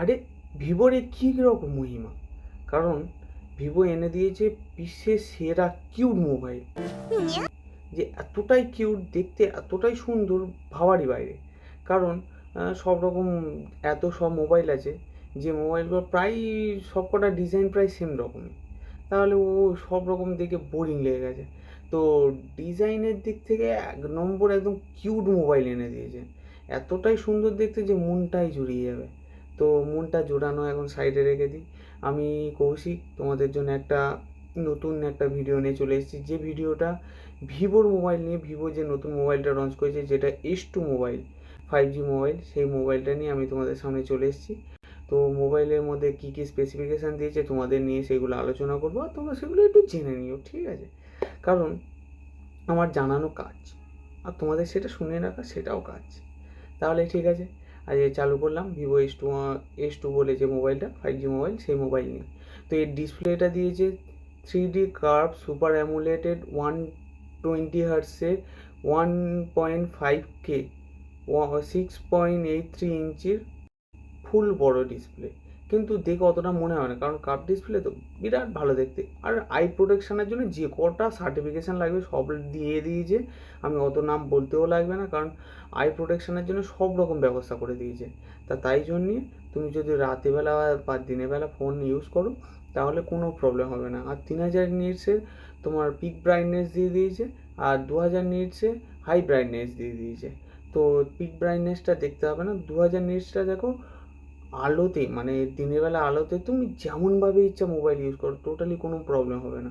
আরে ভিভোর এ কী রকম মহিমা! কারণ ভিভো এনে দিয়েছে বিশ্বের সেরা কিউট মোবাইল। যে এতটাই কিউট, দেখতে এতটাই সুন্দর, ভাবারই বাইরে। কারণ সব রকম এত সব মোবাইল আছে, যে মোবাইলগুলো প্রায় সব কটা ডিজাইন প্রায় সেম রকমই। তাহলে ও সব রকম দেখে বোরিং লেগে গেছে। তো ডিজাইনের দিক থেকে এক নম্বর একদম কিউট মোবাইল এনে দিয়েছে। এতটাই সুন্দর দেখতে যে মনটাই জুড়িয়ে যাবে। তো মনটা জোড়ানো এখন সাইডে রেখে দিই। আমি কৌশিক তোমাদের জন্য একটা নতুন একটা ভিডিও নিয়ে চলে এসেছি, যে ভিডিওটা ভিভোর মোবাইল নিয়ে। ভিভো যে নতুন মোবাইলটা লঞ্চ করেছে, যেটা S2 মোবাইল, 5G মোবাইল, সেই মোবাইলটা নিয়ে আমি তোমাদের সামনে চলে এসেছি। তো মোবাইলের মধ্যে কী কী স্পেসিফিকেশান দিয়েছে তোমাদের নিয়ে সেগুলো আলোচনা করবো, আর তোমরা সেগুলো একটু জেনে নিও, ঠিক আছে? কারণ আমার জানানো কাজ, আর তোমাদের সেটা শুনে রাখা সেটাও কাজ। তাহলে ঠিক আছে, আজ চালু করলাম ভিভো এস টু বলে যে মোবাইলটা, 5G মোবাইল, সেই মোবাইল নিয়ে। তো এর ডিসপ্লেটা দিয়েছে 3D কার্ভ সুপার অ্যামোলেটেড 120 হার্টসের 1.5K 6.83 ইঞ্চির ফুল বড় ডিসপ্লে। কিন্তু দেখে অতটা মনে হয় না, কারণ কার্ভ ডিসপ্লে তো বিরাট ভালো দেখতে। আর আই প্রোটেকশনের জন্য যে কটা সার্টিফিকেশান লাগবে সব দিয়ে দিয়েছে। আমি অত নাম বলতেও লাগবে না, কারণ আই প্রোটেকশনের জন্য সব রকম ব্যবস্থা করে দিয়েছে। তাই জন্যে তুমি যদি রাতেরবেলা বা দিনের বেলা ফোন ইউজ করো, তাহলে কোনো প্রবলেম হবে না। আর 3000 নিটসের তোমার পিক ব্রাইটনেস দিয়ে দিয়েছে, আর 2000 নিটসে হাই ব্রাইটনেস দিয়ে দিয়েছে। তো পিক ব্রাইটনেসটা দেখতে হবে না, 2000 নিটসটা দেখো আলোতে, মানে দিনের বেলা আলোতে তুমি যেমনভাবে ইচ্ছা মোবাইল ইউজ করো, টোটালি কোনো প্রবলেম হবে না।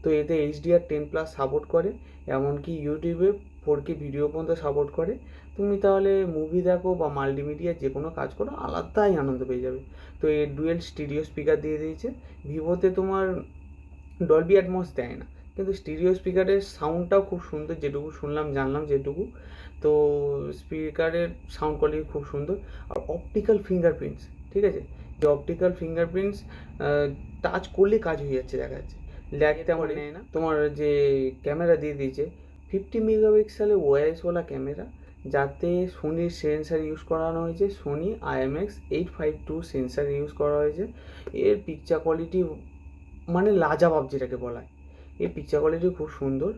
তো এতে HDR10+ সাপোর্ট করে, এমনকি ইউটিউবে 4K ভিডিও পর্যন্ত সাপোর্ট করে। তুমি তাহলে মুভি দেখো বা মাল্টিমিডিয়া যে কোনো কাজ করো, আলাদাই আনন্দ পেয়ে যাবে। তো এর ডুয়েল স্টিরিও স্পিকার দিয়ে দিয়েছে। ভিভোতে তোমার ডলবি অ্যাটমস দেয় না, কিন্তু স্টিরিও স্পিকারের সাউন্ডটাও খুব সুন্দর, যেটুকু শুনলাম জানলাম যেটুকু। তো স্পিকারের সাউন্ড কোয়ালিটি খুব সুন্দর। আর অপটিক্যাল ফিঙ্গারপ্রিন্টস, ঠিক আছে, যে অপটিক্যাল ফিঙ্গারপ্রিন্টস টাচ করলে কাজ হয়ে যাচ্ছে, দেখা যাচ্ছে, ল্যাগ তেমন নেয় না। তোমার যে ক্যামেরা দিয়ে দিয়েছে 50 মেগাপিক্সেলের ওয়াইএসওয়ালা ক্যামেরা, যাতে সোনির সেন্সার ইউজ করানো হয়েছে, সোনি IMX852 সেন্সার ইউজ করা হয়েছে। এর পিকচার কোয়ালিটি মানে লাজাবাব যেটাকে বলা হয়। এই পিকচার কোয়ালিটি খুব সুন্দর।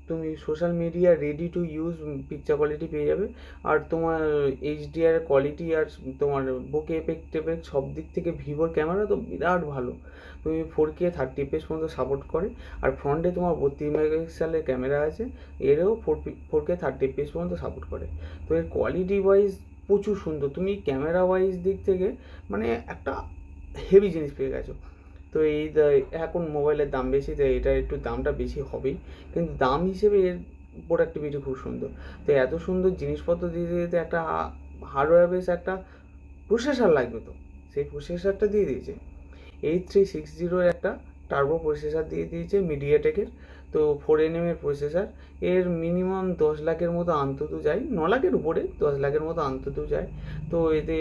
তুমি social media ready to use picture quality পেয়ে যাবে। আর তোমার HDR কোয়ালিটি আর তোমার বোকে এফেক্ট সব দিক থেকে ভিভোর ক্যামেরা তো বিরাট ভালো। তুমি 4K 30fps পর্যন্ত সাপোর্ট করে। আর ফ্রন্টে তোমার 32 মেগাপিক্সেলের ক্যামেরা আছে, এরও 4K 30fps পর্যন্ত সাপোর্ট করে। তো এর কোয়ালিটি ওয়াইজ প্রচুর সুন্দর, তুমি ক্যামেরা ওয়াইজ দিক থেকে মানে একটা হেভি জিনিস পেয়ে গেছো। তো এখন মোবাইলের দাম বেশি, তাই এটা একটু দামটা বেশি হবেই, কিন্তু দাম হিসেবে এর প্রোডাক্টিভিটি খুব সুন্দর। তো এত সুন্দর জিনিসপত্র দিয়ে দিতে একটা হার্ডওয়্যার বেস একটা প্রসেসর লাগবে, তো সেই প্রসেসরটা দিয়ে দিয়েছে। 8360 একটা টার্বো প্রসেসর দিয়ে দিয়েছে মিডিয়াটেকের। তো 4nm এর প্রসেসর। এর মিনিমাম 10 লাখের মতো অন্তত যায়, 9 লাখের উপরে 10 লাখের মতো অন্তত যায়। তো এতে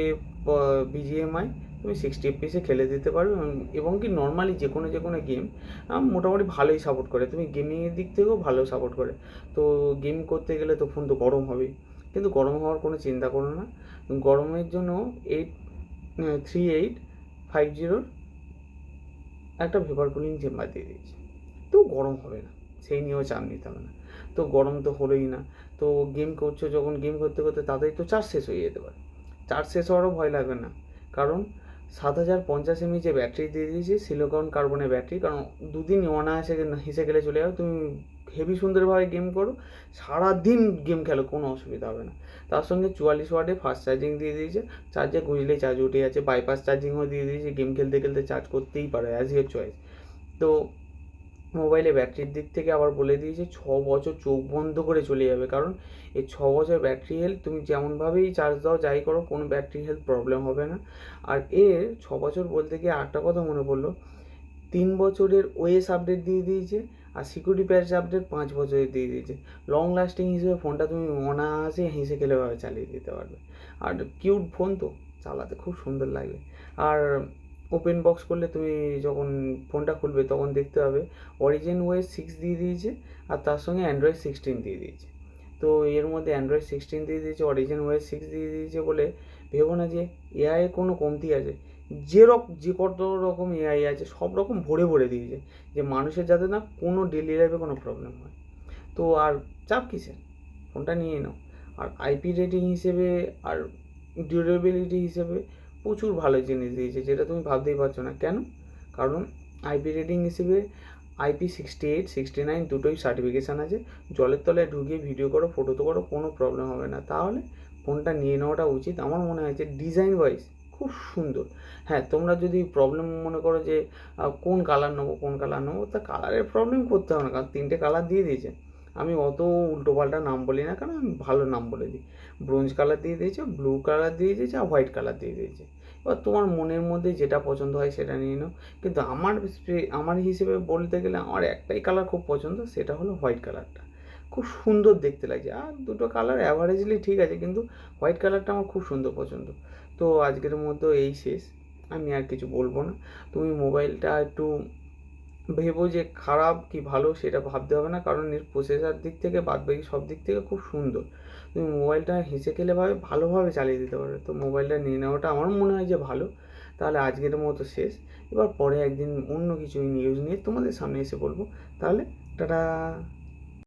BGMI তুমি 60 fps খেলে দিতে পারবে, এবং কি নর্মালি যে কোনো গেম মোটামুটি ভালোই সাপোর্ট করে। তুমি গেমিংয়ের দিক থেকেও ভালো সাপোর্ট করে। তো গেম করতে গেলে তো ফোন তো গরম হবেই, কিন্তু গরম হওয়ার কোনো চিন্তা করো না। গরমের জন্য 3850 একটা ভেপার কুলিং চেম্বার দিয়ে দিয়েছে, তো গরম হবে না, সেই নিয়েও চাপ নিতে হবে না। তো গরম তো হলোই না। তো গেম করছো যখন, গেম করতে করতে তাড়াতাড়ি তো চার্জ শেষ হয়ে যেতে পারে। চার্জ শেষ হওয়ারও ভয় লাগবে না, কারণ 7050 mAh যে ব্যাটারি দিয়ে দিয়েছে, সিলিকন কার্বনের ব্যাটারি। কারণ দুদিন অনায়াসে হেসে গেলে চলে যাবে, তুমি হেভি সুন্দরভাবে গেম করো, সারাদিন গেম খেলো, কোনো অসুবিধা হবে না। তার সঙ্গে 44 ওয়াটে ফাস্ট চার্জিং দিয়ে দিয়েছে, চার্জে গুঁজলেই চার্জ উঠে যাচ্ছে। বাইপাস চার্জিংও দিয়ে দিয়েছে, গেম খেলতে খেলতে চার্জ করতেই পারো, অ্যাজ ইয়োর চয়েস। তো মোবাইলে ব্যাটারির দিক থেকে আবার বলে দিয়েছে 6 বছর চোখ বন্ধ করে চলে যাবে, কারণ এই 6 বছর ব্যাটারি হেলথ, তুমি যেমনভাবেই চার্জ দাও যাই করো, কোনো ব্যাটারি হেলথ প্রবলেম হবে না। আর এর 6 বছর বলতে গিয়ে আরেকটা কথা মনে পড়লো, 3 বছরের ওএস আপডেট দিয়ে দিয়েছে, আর সিকিউরিটি প্যাচ আপডেট 5 বছরের দিয়ে দিয়েছে। লং লাস্টিং হিসেবে ফোনটা তুমি অনায়াসে হেসে খেলেভাবে চালিয়ে দিতে পারবে। আর কিউট ফোন তো, চালাতে খুব সুন্দর লাগে। আর ওপেন বক্স করলে তুমি যখন ফোনটা খুলবে তখন দেখতে পাবে অরিজিন ওএস 6 দিয়ে দিয়েছে, আর তার সঙ্গে অ্যান্ড্রয়েড 16 দিয়ে দিয়েছে। তো এর মধ্যে অ্যান্ড্রয়েড 16 দিয়ে দিয়েছে, অরিজিন ওএস 6 দিয়ে দিয়েছে বলে ভেবো না যে এআই এর কোনো কমতি আছে। যে কত রকম এআই আছে সব রকম ভরে ভরে দিয়েছে, যে মানুষের যাতে না কোনো ডেলি লাইফে কোনো প্রবলেম হয়। তো আর চাপ কিসের, ফোনটা নিয়ে নাও। আর আইপি রেটিং হিসেবে আর ডিউরেবিলিটি হিসেবে প্রচুর ভালো জিনিস দিয়েছে, যেটা তুমি ভাবতেই পারছো না। কেন? কারণ আইপি রেটিং হিসেবে IP68, 69 দুটোই সার্টিফিকেশান আছে। জলের তলায় ঢুকিয়ে ভিডিও করো, ফটো তো করো, কোনো প্রবলেম হবে না। তাহলে ফোনটা নিয়ে নেওয়াটা উচিত আমার মনে হয়। যে ডিজাইন ওয়াইজ খুব সুন্দর। হ্যাঁ, তোমরা যদি প্রবলেম মনে করো যে কোন কালার নেবো, তা কালারের প্রবলেম করতে হবে না, কারণ 3টে কালার দিয়ে দিয়েছে। আমি অত উল্টোপাল্টা নাম বলি না, কারণ আমি ভালো নাম বলে দিই। ব্রোঞ্জ কালার দিয়ে দিয়েছে, ব্লু কালার দিয়ে দিয়েছে, আর হোয়াইট কালার দিয়ে দিয়েছে। এবার তোমার মনের মধ্যে যেটা পছন্দ হয় সেটা নিয়ে নাও। কিন্তু আমার হিসেবে বলতে গেলে আমার একটাই কালার খুব পছন্দ, সেটা হলো হোয়াইট কালারটা। খুব সুন্দর দেখতে লাগছে। আর দুটো কালার অ্যাভারেজলি ঠিক আছে, কিন্তু হোয়াইট কালারটা আমার খুব সুন্দর পছন্দ। তো আজকের মধ্যে এই শেষ, আমি আর কিছু বলবো না। তুমি মোবাইলটা একটু ভেবো যে খারাপ কি ভালো সেটা ভাবতে হবে না, কারণ এর প্রসেসার দিক থেকে বাদবাকি সব দিক থেকে খুব সুন্দর। তুমি মোবাইলটা হেসে খেলেভাবে ভালোভাবে চালিয়ে দিতে পারবে। তো মোবাইলটা নিয়ে নেওয়াটা আমার মনে হয় যে ভালো। তাহলে আজকের মতো শেষ। এবার পরে একদিন অন্য কিছু নিউজ নিয়ে তোমাদের সামনে এসে বলবো। তাহলে টাটা।